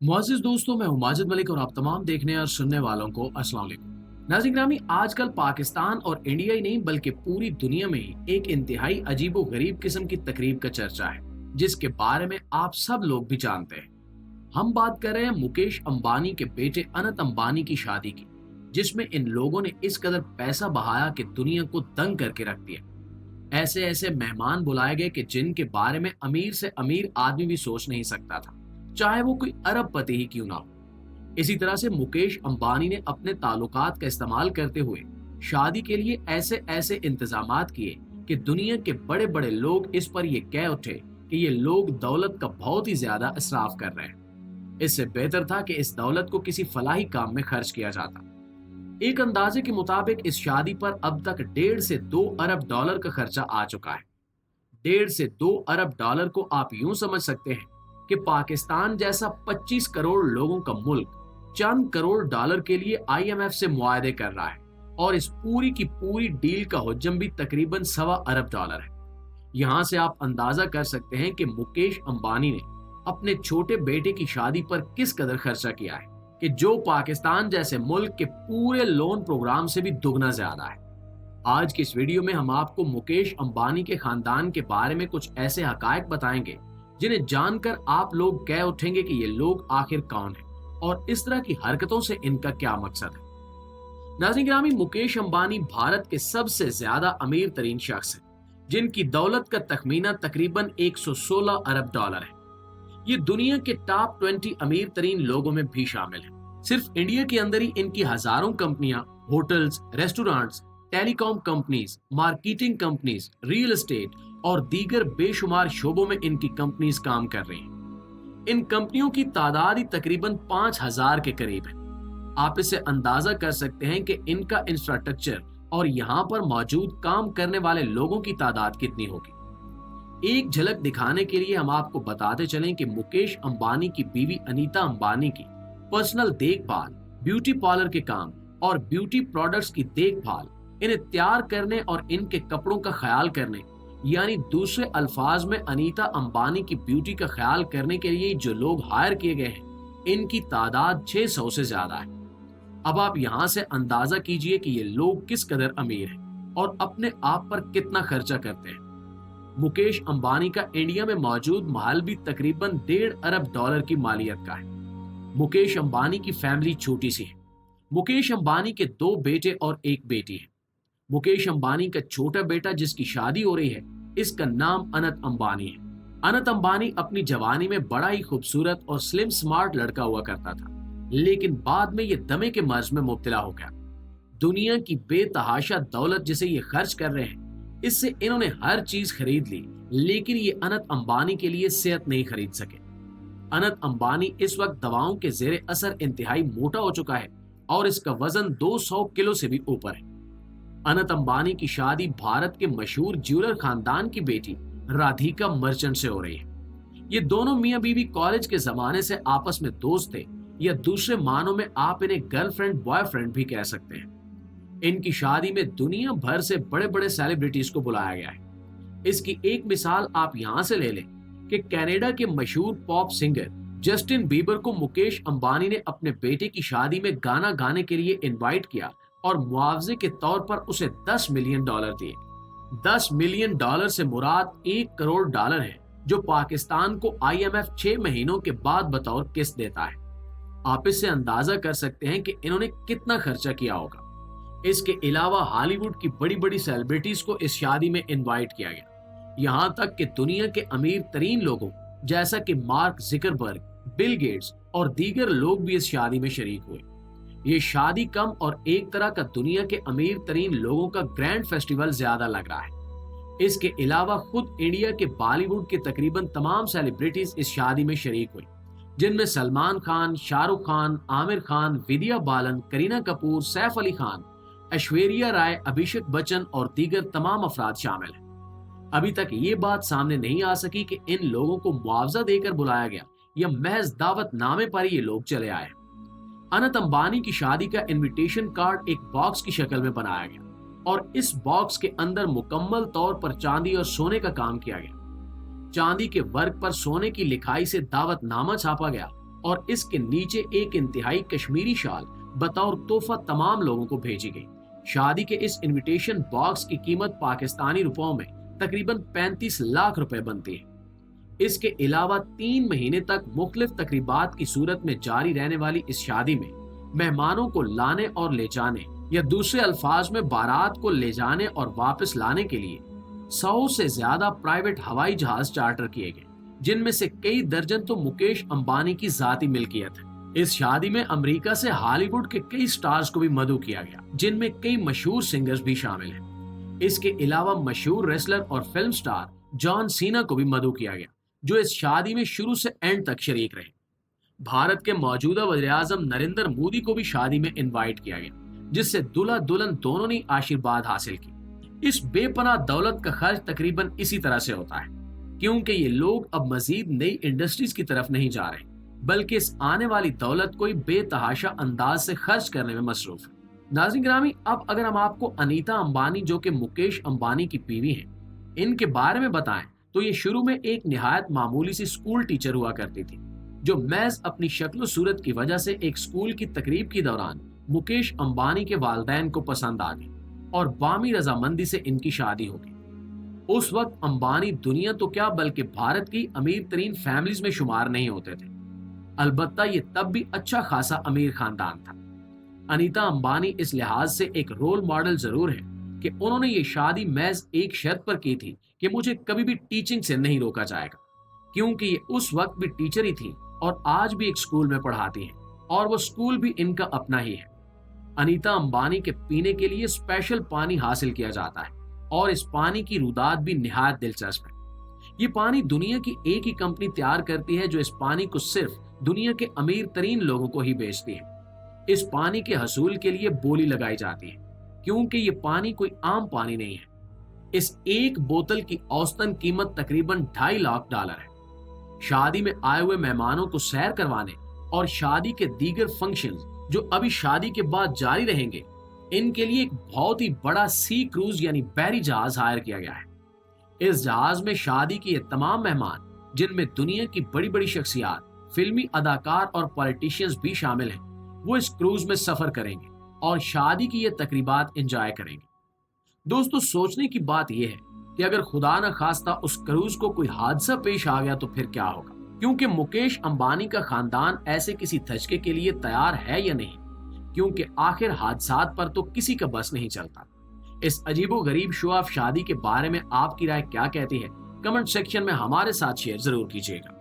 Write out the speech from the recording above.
मुआज़िज़ दोस्तों, मैं हूं माजिद मलिक और आप तमाम देखने और सुनने वालों को अस्सलाम वालेकुम। नाज़रीन ग्रामी, आजकल पाकिस्तान और इंडिया ही नहीं बल्कि पूरी दुनिया में ही एक इंतहाई अजीबो गरीब किस्म की तकरीब का चर्चा है, जिसके बारे में आप सब लोग भी जानते हैं। हम बात कर रहे हैं मुकेश अंबानी के बेटे अनंत अंबानी की शादी की, जिसमें इन लोगों ने इस कदर पैसा बहाया कि दुनिया को दंग करके रख दिया। ऐसे ऐसे मेहमान बुलाए गए कि जिनके बारे में अमीर से अमीर आदमी भी सोच नहीं सकता था, चाहे वो कोई अरबपति ही क्यों ना हो। इसी तरह से मुकेश अंबानी ने अपने ताल्लुकात का इस्तेमाल करते हुए शादी के लिए ऐसे ऐसे इंतजामात किए कि दुनिया के बड़े बड़े लोग इस पर ये कह उठे कि ये लोग दौलत का बहुत ही ज्यादा इसराफ कर रहे हैं। इससे बेहतर था कि इस दौलत को किसी फलाही काम में खर्च किया जाता। एक अंदाजे के मुताबिक इस शादी पर अब तक 1.5 से 2 अरब डॉलर का खर्चा आ चुका है। 1.5 से 2 अरब डॉलर को आप यूं समझ सकते हैं कि पाकिस्तान जैसा 25 करोड़ लोगों का मुल्क चंद करोड़ डॉलर के लिए आईएमएफ से मुआहदे कर रहा है, और इस पूरी की पूरी डील का हुज्जम भी तकरीबन $1.25 अरब है। यहां से आप अंदाजा कर सकते हैं कि मुकेश अंबानी ने अपने छोटे बेटे की शादी पर किस कदर खर्चा किया है, कि जो पाकिस्तान जैसे मुल्क के पूरे लोन प्रोग्राम से भी दुगना ज्यादा है। आज की इस वीडियो में हम आपको मुकेश अंबानी के खानदान के बारे में कुछ ऐसे हकायक बताएंगे जिन्हें जानकर आप लोग कह उठेंगे कि ये लोग आखिर कौन हैं और इस तरह की हरकतों से इनका क्या मकसद है। नाज़रीन गिरामी, मुकेश अंबानी भारत के सबसे ज्यादा अमीर तरीन शख्स हैं, जिनकी दौलत का तखमीना तकरीबन 116 अरब डॉलर है। ये दुनिया के टॉप 20 अमीर तरीन लोगों में भी शामिल है। सिर्फ इंडिया के अंदर ही इनकी हजारों कंपनियां, hotels, restaurants, telecom companies, marketing companies, real estate और दीगर बेशुमार शोबों में इनकी कंपनीज काम कर रही हैं। इन कंपनियों की तादाद ही तकरीबन 5000 के करीब है। आप इससे अंदाजा कर सकते हैं कि इनका इंफ्रास्ट्रक्चर और यहाँ पर मौजूद काम करने वाले लोगों की तादाद कितनी होगी। एक झलक दिखाने के लिए हम आपको बताते चलें कि मुकेश अंबानी की बीवी अनीता अंबानी की पर्सनल देखभाल, ब्यूटी पार्लर के काम और ब्यूटी प्रोडक्ट्स की देखभाल, इन्हें तैयार करने और इनके कपड़ों का ख्याल करने, यानी दूसरे अल्फाज में अनीता अंबानी की ब्यूटी का ख्याल करने के लिए जो लोग हायर किए गए हैं, इनकी तादाद 600 से ज्यादा है। अब आप यहां से अंदाजा कीजिए कि ये लोग किस कदर अमीर हैं और अपने आप पर कितना खर्चा करते हैं। मुकेश अंबानी का इंडिया में मौजूद महल भी तकरीबन 1.5 अरब डॉलर की मालियत का है। मुकेश अंबानी की फैमिली छोटी सी है। मुकेश अंबानी के 2 बेटे और 1 बेटी है। मुकेश अंबानी का छोटा बेटा जिसकी शादी हो रही है, इसका नाम अनंत अंबानी है। अनंत अंबानी अपनी जवानी में बड़ा ही खूबसूरत और स्लिम स्मार्ट लड़का हुआ करता था, लेकिन बाद में ये दमे के मर्ज में मुब्तला हो गया। दुनिया की बेतहाशा दौलत जिसे ये खर्च कर रहे हैं, इससे इन्होंने हर चीज खरीद ली, लेकिन ये अनंत अंबानी के लिए सेहत नहीं खरीद सके। अनंत अंबानी इस वक्त दवाओं के जेरे असर इंतहाई मोटा हो चुका है और इसका वजन 200 किलो से भी ऊपर है। अनंत अंबानी की शादी भारत के मशहूर ज्वेलर खानदान की बेटी राधिका मर्चेंट से हो रही है। ये दोनों मियां बीवी कॉलेज के जमाने से आपस में दोस्त थे, या दूसरे मानों में आप इन्हें गर्लफ्रेंड बॉयफ्रेंड भी कह सकते हैं। इनकी शादी में दुनिया भर से बड़े बड़े सेलिब्रिटीज को बुलाया गया है। इसकी एक मिसाल आप यहां से ले लें कि कनाडा के मशहूर पॉप सिंगर जस्टिन बीबर को मुकेश अंबानी ने अपने बेटे की शादी में गाना गाने के लिए इनवाइट किया और मुआवजे के तौर पर उसे $10 मिलियन दिए। $10 मिलियन से मुराद 1 करोड़ डॉलर है, जो पाकिस्तान को आईएमएफ 6 महीनों के बाद बतौर किस्त देता है। आप इससे अंदाजा कर सकते हैं कि इन्होंने कितना खर्चा किया होगा। इसके अलावा हॉलीवुड की बड़ी बड़ी सेलिब्रिटीज को इस शादी में इनवाइट किया गया। यहाँ तक कि दुनिया के अमीर तरीन लोगों जैसा कि मार्क ज़ुकरबर्ग, बिल गेट्स और दीगर लोग भी इस शादी में शरीक हुए। ये शादी कम और एक तरह का दुनिया के अमीर तरीन लोगों का ग्रैंड फेस्टिवल ज्यादा लग रहा है। इसके अलावा खुद इंडिया के बॉलीवुड के तकरीबन तमाम सेलिब्रिटीज इस शादी में शरीक हुई, जिनमें सलमान खान, शाहरुख खान, आमिर खान, विद्या बालन, करीना कपूर, सैफ अली खान, ऐश्वर्या राय, अभिषेक बच्चन और दीगर तमाम अफराद शामिल हैं। अभी तक ये बात सामने नहीं आ सकी कि इन लोगों को मुआवजा देकर बुलाया गया या महज दावत नामे पर ये लोग चले आए। अनंत अंबानी की शादी का इनविटेशन कार्ड एक बॉक्स की शक्ल में बनाया गया और इस बॉक्स के अंदर मुकम्मल तौर पर चांदी और सोने का काम किया गया। चांदी के वर्क पर सोने की लिखाई से दावतनामा छापा गया और इसके नीचे एक इंतहाई कश्मीरी शाल बतौर तोहफा तमाम लोगों को भेजी गई। शादी के इस इनविटेशन बॉक्स की कीमत पाकिस्तानी रुपयों में तकरीबन 35 लाख रुपए बनती है। इसके अलावा 3 महीने तक मुख्तलिफ तकरीबात की सूरत में जारी रहने वाली इस शादी में मेहमानों को लाने और ले जाने, या दूसरे अल्फाज में बारात को ले जाने और वापस लाने के लिए 100 से ज्यादा प्राइवेट हवाई जहाज चार्टर किए गए, जिनमें से कई दर्जन तो मुकेश अंबानी की जाती मिल्कियत है। इस शादी में अमेरिका से हॉलीवुड के कई स्टार्स को भी मदऊ किया गया, जिनमें कई मशहूर सिंगर्स भी शामिल हैं। इसके अलावा मशहूर रेसलर और फिल्म स्टार जॉन सीना को भी मदऊ किया गया, जो इस शादी में शुरू से एंड तक शरीक रहे। भारत के मौजूदा वज़ीर-ए-आज़म नरेंद्र मोदी को भी शादी में इनवाइट किया गया, जिससे दूल्हा दुल्हन दोनों ने आशीर्वाद हासिल की। इस बेपनाह दौलत का खर्च तकरीबन इसी तरह से होता है, क्योंकि ये लोग अब मजीद नई इंडस्ट्रीज की तरफ नहीं जा रहे, बल्कि इस आने वाली दौलत को बेतहाशा अंदाज से खर्च करने में मसरूफ है। नाज़रीन गिरामी, अब अगर हम आपको अनीता अंबानी, जो कि मुकेश अंबानी की बीवी हैं, इनके बारे में बताएं, तो ये शुरू में एक निहायत मामूली सी स्कूल टीचर हुआ करती थी, जो महज अपनी शक्ल सूरत की वजह से एक स्कूल की तकरीब के दौरान मुकेश अंबानी के वालिदैन को पसंद आ गई और बामी रजामंदी से इनकी शादी हो गई। उस वक्त अंबानी दुनिया तो क्या बल्कि भारत की अमीर तरीन फैमिलीज में शुमार नहीं होते थे। अलबत्ता ये तब भी अच्छा खासा अमीर खानदान था। अनीता अंबानी इस लिहाज से एक रोल मॉडल जरूर है कि उन्होंने ये शादी महज एक शर्त पर की थी कि मुझे कभी भी टीचिंग से नहीं रोका जाएगा, क्योंकि ये उस वक्त भी टीचर ही थी और आज भी एक स्कूल में पढ़ाती हैं, और वो स्कूल भी इनका अपना ही है। अनीता अंबानी के पीने के लिए स्पेशल पानी हासिल किया जाता है और इस पानी की रुदात भी निहायत दिलचस्प है। ये पानी दुनिया की एक ही कंपनी तैयार करती है, जो इस पानी को सिर्फ दुनिया के अमीर तरीन लोगों को ही बेचती है। इस पानी के हसूल के लिए बोली लगाई जाती है, क्योंकि ये पानी कोई आम पानी नहीं है। इस एक बोतल की औसतन कीमत तकरीबन $2.5 लाख है। शादी में आए हुए मेहमानों को सैर करवाने और शादी के दीगर फंक्शंस जो अभी शादी के बाद जारी रहेंगे, इनके लिए एक बहुत ही बड़ा सी क्रूज यानी बहरी जहाज हायर किया गया है। इस जहाज में शादी के ये तमाम मेहमान, जिनमें दुनिया की बड़ी बड़ी शख्सियात, फिल्मी अदाकार और पॉलिटिशियंस भी शामिल हैं, वो इस क्रूज में सफर करेंगे और शादी की ये तकरीबात एंजॉय करेंगे। दोस्तों, सोचने की बात यह है कि अगर खुदा न खास्ता उस क्रूज को कोई हादसा पेश आ गया तो फिर क्या होगा, क्योंकि मुकेश अंबानी का खानदान ऐसे किसी धचके के लिए तैयार है या नहीं, क्योंकि आखिर हादसात पर तो किसी का बस नहीं चलता। इस अजीबो गरीब शो ऑफ शादी के बारे में आपकी राय क्या कहती है? कमेंट सेक्शन में हमारे साथ शेयर जरूर कीजिएगा।